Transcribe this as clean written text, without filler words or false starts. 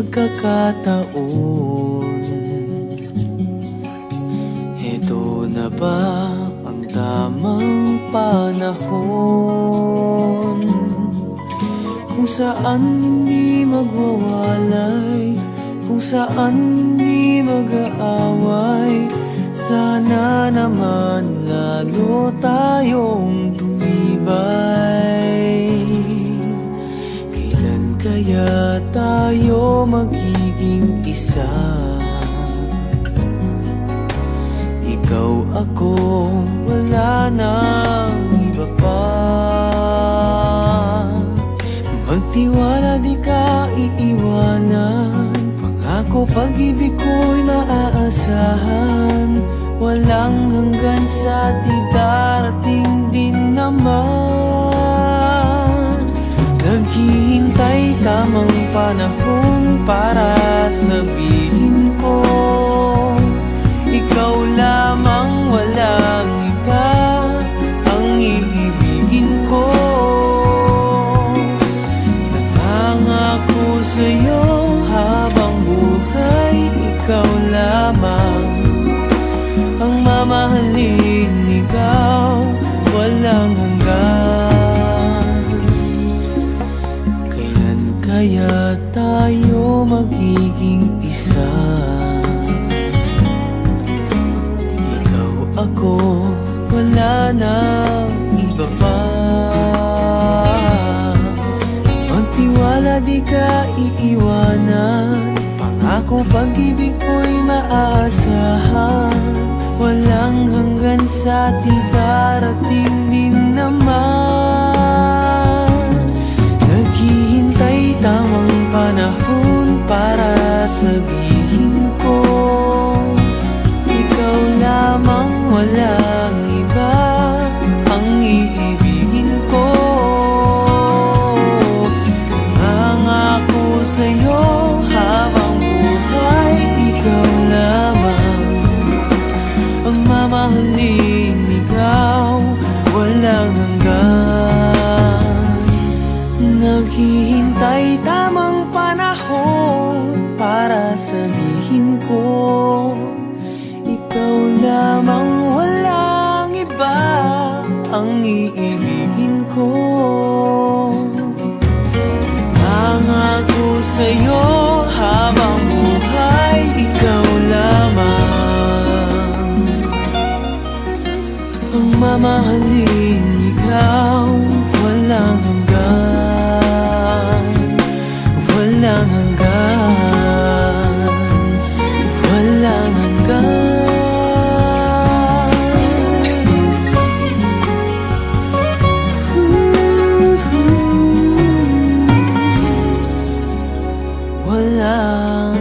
pagkakataon. Heto na ba ang tamang panahon kung saan hindi magwawalay, kung saan hindi mag-aaway? Sana naman lalo tayong tumibay. Kailan kaya tayo magiging isa? Ikaw, ako, wala nang iba pa. Magtiwala, di ka iiwanan. Pangako, pag-ibig ko'y maaasahan. Walang hanggan sa di darating din naman. Naghihintay tamang panahon para sabihin ko, ikaw lamang, walang iba ang iibigin ko. Nangangako sa'yo habang buhay, ikaw lamang ang mamahalin, ikaw walang hanggan. Kailan kaya tayo magiging isa? Ikaw, ako, wala nang iba pa. Magtiwala, di ka iiwanan. Pangako, pag-ibig ko'y maaasahan. Walang hanggan sa di darating din naman. Naghihintay tamang panahon para sabihin ko, ikaw lamang, walang iba ang iibigin ko. Nangangako sa'yo habang buhay, ikaw lamang ang mamahalin, ikaw walang hanggan. Naghihintay tamang panahon para sabihin ko, ikaw lamang, walang iba ang iibigin ko. Nangako sa'yo habang buhay, ikaw lamang ang mamahalin, ikaw walang hanggan. Walang hanggan, walang hanggan. Walang